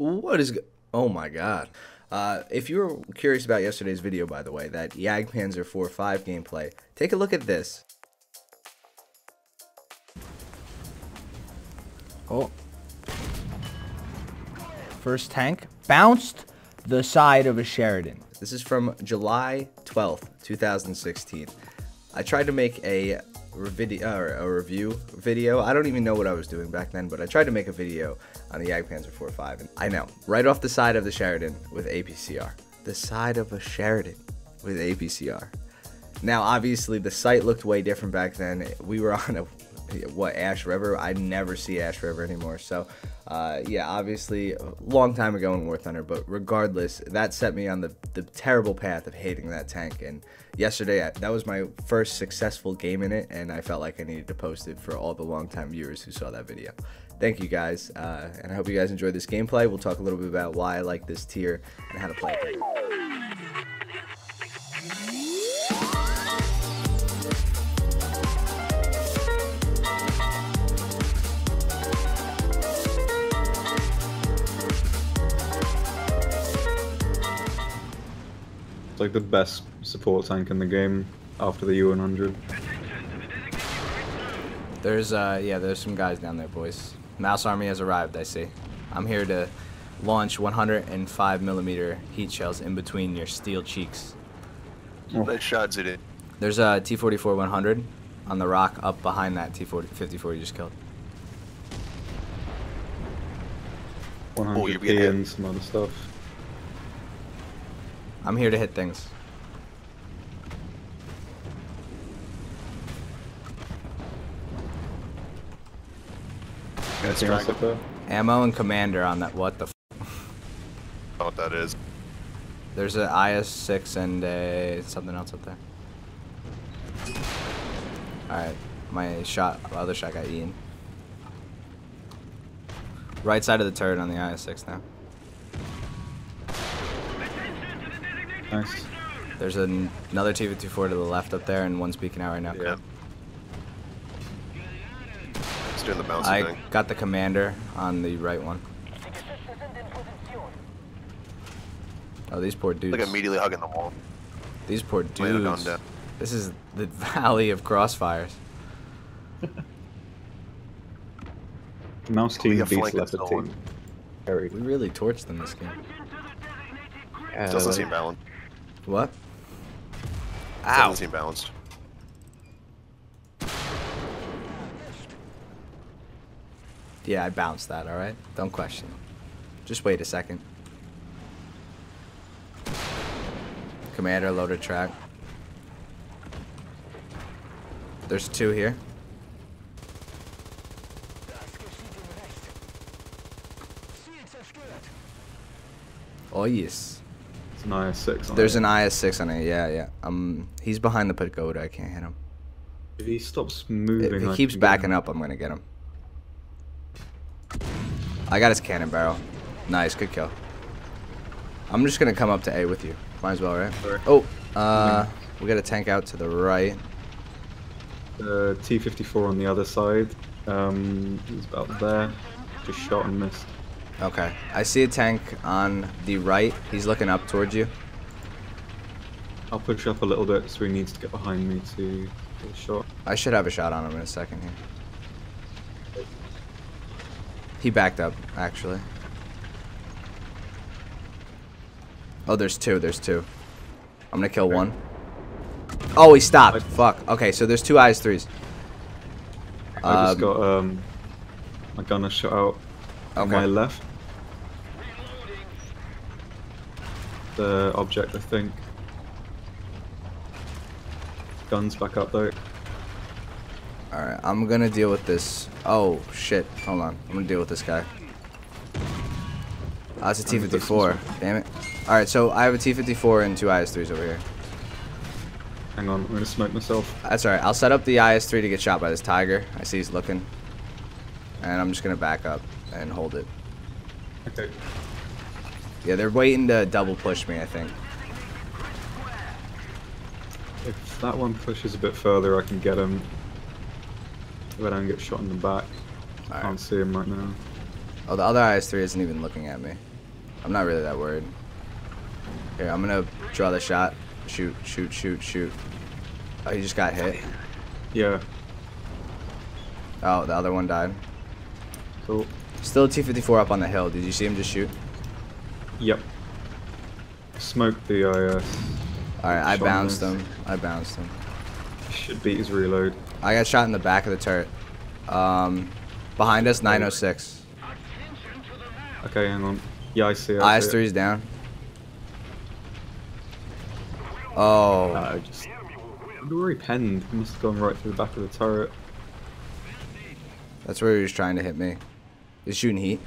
What is? Oh my God! If you were curious about yesterday's video, by the way, that Jagdpanzer 4.5 gameplay, take a look at this. Oh. First tank bounced the side of a Sheridan. This is from July 12th, 2016. I tried to make a review video. I don't even know what I was doing back then, but I tried to make a video on the Jagdpanzer 4.5. And I know, right off the side of the Sheridan with APCR. The side of a Sheridan with APCR. Now, obviously, the sight looked way different back then. We were on Ash River. I never see Ash River anymore. So, yeah, obviously, a long time ago in War Thunder. But regardless, that set me on the terrible path of hating that tank. And yesterday, that was my first successful game in it. And I felt like I needed to post it for all the longtime viewers who saw that video. Thank you, guys. And I hope you guys enjoyed this gameplay. We'll talk a little bit about why I like this tier and how to play it. Like the best support tank in the game after the U100. There's some guys down there, boys. Mouse Army has arrived, I see. I'm here to launch 105mm heat shells in between your steel cheeks. Nice shots at it. There's a T-44-100 on the rock up behind that T-54 you just killed. 100p and some other stuff. I'm here to hit things. Anything else up there? Ammo and commander on that. What the f? I don't know what that is. There's an IS-6 and a something else up there. Alright, my other shot got eaten. Right side of the turret on the IS-6 now. Nice. There's another T-54 to the left up there and one speaking out right now. Yeah. It's doing the bouncy thing. I got the commander on the right one. Oh, these poor dudes. Like immediately hugging the wall. These poor Laying it dudes. down. This is the valley of crossfires. Mouse team got beats flank and leopard stolen. team. Carried. We really torched them this game. Yeah, Doesn't seem balanced. What? Doesn't seem balanced. Yeah, I bounced that, alright? Don't question it. Just wait a second. Commander, loader track. There's two here. Oh, yes. It's an IS-6 on There's it. an IS-6 on it, yeah. He's behind the pagoda, I can't hit him. If he stops moving, If he I keeps can get backing him. up, I'm gonna get him. I got his cannon barrel. Nice, good kill. I'm just gonna come up to A with you. Might as well, right? Sure. Oh, we got a tank out to the right. The T-54 on the other side. He's about there. Just shot and missed. Okay, I see a tank on the right. He's looking up towards you. I'll push up a little bit so he needs to get behind me to get a shot. I should have a shot on him in a second here. He backed up, actually. Oh, there's two. I'm gonna kill one. Oh, he stopped. Fuck. Okay, so there's two IS-3s. I just got my gunner shot out on my left. The object, I think. Guns back up though. Alright, I'm gonna deal with this. Oh, shit. Hold on. I'm gonna deal with this guy. Oh, that's a T-54. Damn it. Alright, so I have a T-54 and two IS-3s over here. Hang on, I'm gonna smoke myself. That's alright. I'll set up the IS-3 to get shot by this Tiger. I see he's looking. And I'm just gonna back up and hold it. Okay. Yeah, they're waiting to double push me, I think. If that one pushes a bit further, I can get him. If I don't get shot in the back. Alright. Can't see him right now. Oh, the other IS-3 isn't even looking at me. I'm not really that worried. Here, I'm gonna draw the shot. Shoot, shoot, shoot, shoot. Oh, he just got hit. Yeah. Oh, the other one died. Cool. Still a T-54 up on the hill. Did you see him just shoot? Yep. Smoked the IS. Alright, I Shot bounced miss. him. I bounced him. Should beat his reload. I got shot in the back of the turret. Behind us, 906. Okay, hang on. Yeah, I see it. I see it. IS-3's down. Oh. Just... I'd already penned. He must have gone right through the back of the turret. That's where he was trying to hit me. He's shooting heat.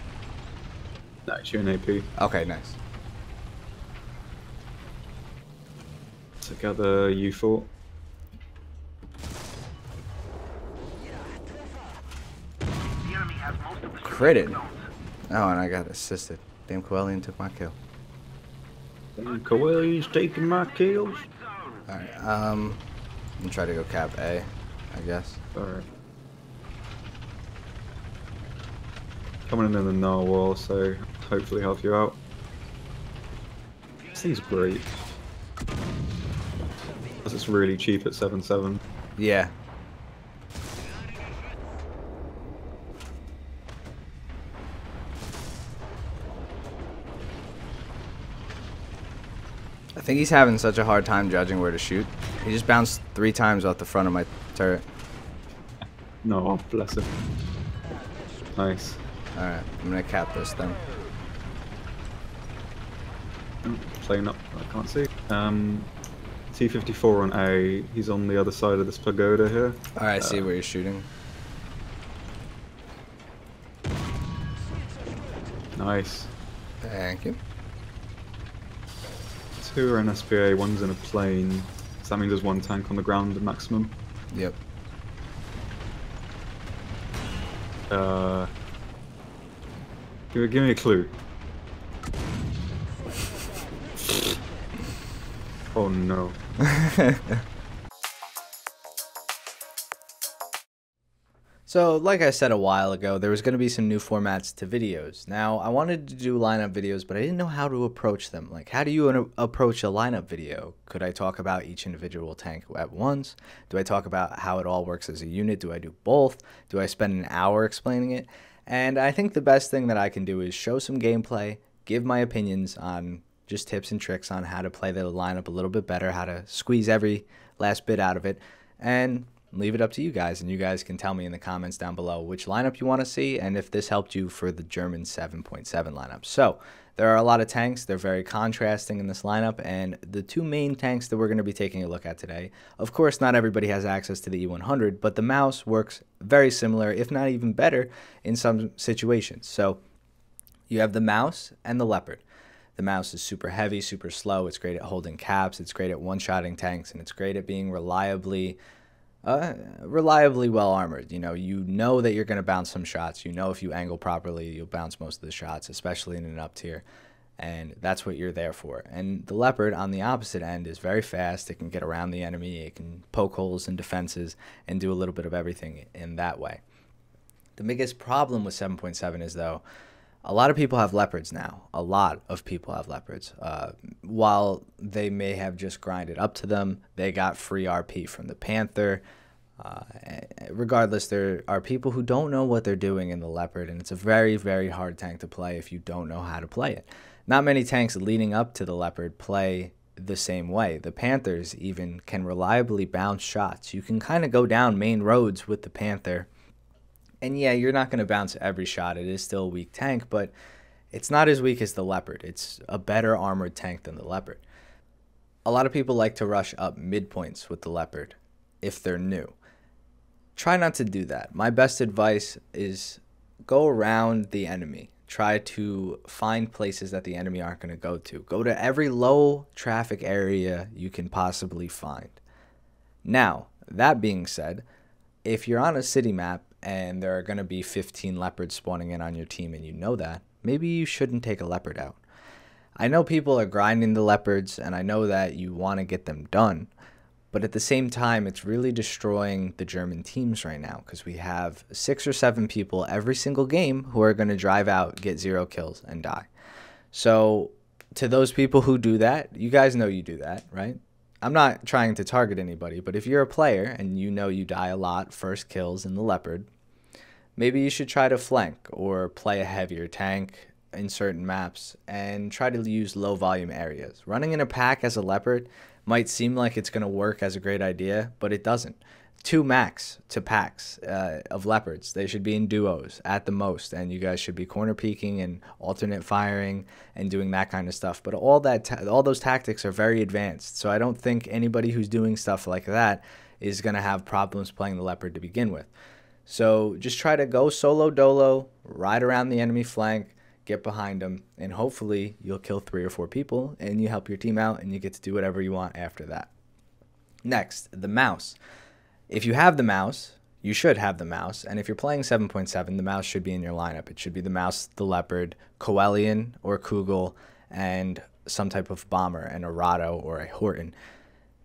No, he's shooting AP. Okay, nice. Took out the U-Fort. Critted. Oh, and I got assisted. Damn, Coelian took my kill. Coelho's taking my kills. Alright, I'm gonna try to go cap A, I guess. Alright. Coming in the narwhal, so hopefully help you out. This thing's great. Because it's really cheap at 7.7. Yeah. I think he's having such a hard time judging where to shoot. He just bounced 3 times off the front of my turret. No, bless him. Nice. Alright, I'm gonna cap this then. Oh, playing up, I can't see. T-54 on A, he's on the other side of this pagoda here. Alright, I see where you're shooting. Nice. Thank you. 2 are in SPA, 1's in a plane. Does that mean there's 1 tank on the ground at maximum? Yep. Give me a clue. Oh no. So, like I said a while ago, there was going to be some new formats to videos. Now, I wanted to do lineup videos, but I didn't know how to approach them. Like, how do you approach a lineup video? Could I talk about each individual tank at once? Do I talk about how it all works as a unit? Do I do both? Do I spend an hour explaining it? And I think the best thing that I can do is show some gameplay, give my opinions on just tips and tricks on how to play the lineup a little bit better, how to squeeze every last bit out of it, and leave it up to you guys. And you guys can tell me in the comments down below which lineup you want to see and if this helped you for the German 7.7 lineup. So there are a lot of tanks. They're very contrasting in this lineup, and the 2 main tanks that we're going to be taking a look at today, of course not everybody has access to the E100, but the mouse works very similar, if not even better, in some situations. So you have the mouse and the Leopard. The mouse is super heavy, super slow. It's great at holding caps. It's great at one-shotting tanks, and it's great at being reliably well armored. You know that you're going to bounce some shots. You know if you angle properly, you'll bounce most of the shots, especially in an up tier. And that's what you're there for. And the Leopard on the opposite end is very fast. It can get around the enemy. It can poke holes in defenses and do a little bit of everything in that way. The biggest problem with 7.7 is, though, a lot of people have Leopards now. A lot of people have Leopards. While they may have just grinded up to them, they got free RP from the Panther. Regardless, there are people who don't know what they're doing in the Leopard, and it's a very, very hard tank to play if you don't know how to play it. Not many tanks leading up to the Leopard play the same way. The Panthers even can reliably bounce shots. You can kind of go down main roads with the Panther. And yeah, you're not going to bounce every shot. It is still a weak tank, but it's not as weak as the Leopard. It's a better armored tank than the Leopard. A lot of people like to rush up midpoints with the Leopard if they're new. Try not to do that. My best advice is go around the enemy. Try to find places that the enemy aren't going to go to. Go to every low traffic area you can possibly find. Now, that being said, if you're on a city map and there are going to be 15 Leopards spawning in on your team and you know that, maybe you shouldn't take a Leopard out. I know people are grinding the Leopards, and I know that you want to get them done, but at the same time, it's really destroying the German teams right now because we have 6 or 7 people every single game who are going to drive out, get 0 kills, and die. So to those people who do that, you guys know you do that, right? I'm not trying to target anybody, but if you're a player and you know you die a lot first kills in the Leopard, maybe you should try to flank or play a heavier tank in certain maps and try to use low volume areas. Running in a pack as a Leopard might seem like it's going to work as a great idea, but it doesn't. 2 max to packs of Leopards. They should be in duos at the most, and you guys should be corner peeking and alternate firing and doing that kind of stuff. But all those tactics are very advanced, so I don't think anybody who's doing stuff like that is going to have problems playing the Leopard to begin with. So just try to go solo dolo, ride around the enemy flank, get behind them, and hopefully you'll kill 3 or 4 people and you help your team out and you get to do whatever you want after that. Next, the mouse. If you have the mouse, you should have the mouse, and if you're playing 7.7, the mouse should be in your lineup. It should be the mouse, the Leopard, Coelian or Kugel, and some type of bomber, an Arado or a Horton.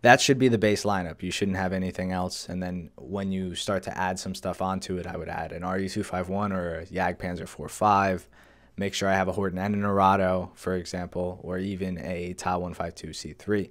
That should be the base lineup. You shouldn't have anything else. And then when you start to add some stuff onto it, I would add an RU-251 or a Jagdpanzer 4.5. Make sure I have a Horton and an Arado, for example, or even a Ta-152C3.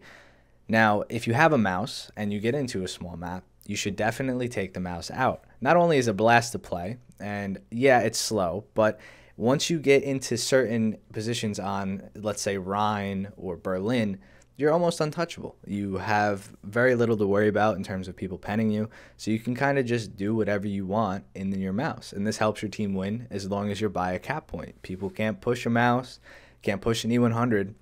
Now, if you have a mouse and you get into a small map, you should definitely take the mouse out. Not only is it a blast to play, and yeah, it's slow, but once you get into certain positions on, let's say, Rhine or Berlin, you're almost untouchable. You have very little to worry about in terms of people penning you, so you can kind of just do whatever you want in your mouse. And this helps your team win as long as you're by a cap point. People can't push a mouse, can't push an E100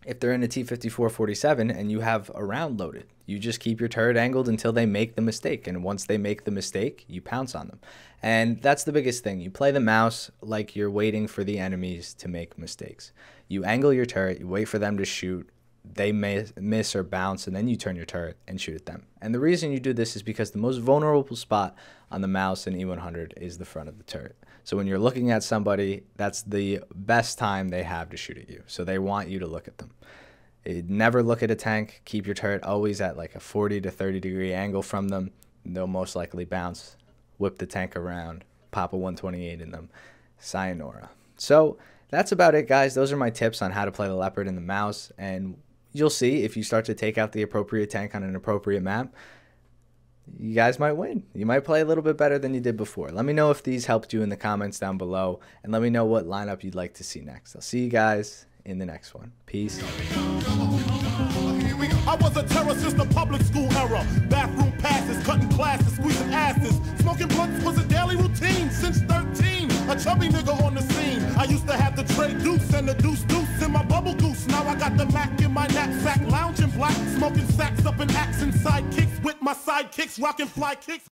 if they're in a T-54-47 and you have a round loaded. You just keep your turret angled until they make the mistake, and once they make the mistake, you pounce on them. And that's the biggest thing. You play the mouse like you're waiting for the enemies to make mistakes. You angle your turret, you wait for them to shoot, they may miss or bounce, and then you turn your turret and shoot at them. And the reason you do this is because the most vulnerable spot on the mouse in E100 is the front of the turret. So when you're looking at somebody, that's the best time they have to shoot at you. So they want you to look at them. Never look at a tank. Keep your turret always at like a 40 to 30 degree angle from them. They'll most likely bounce, whip the tank around, pop a 128 in them. Sayonara. So that's about it, guys. Those are my tips on how to play the Leopard and the mouse. And you'll see if you start to take out the appropriate tank on an appropriate map, you guys might win. You might play a little bit better than you did before. Let me know if these helped you in the comments down below, and let me know what lineup you'd like to see next. I'll see you guys in the next one. Peace. I was a terror since the public school era. Bathroom passes, cutting classes, squeezing asses. Smoking blunts was a daily routine since 13. A chubby nigga on the scene. I used to have the tray deuce and the deuce in my bubble goose. Now I got the Mac in my knapsack, lounging black, smoking sacks up in axe and sidekicks with my sidekicks, rocking fly kicks.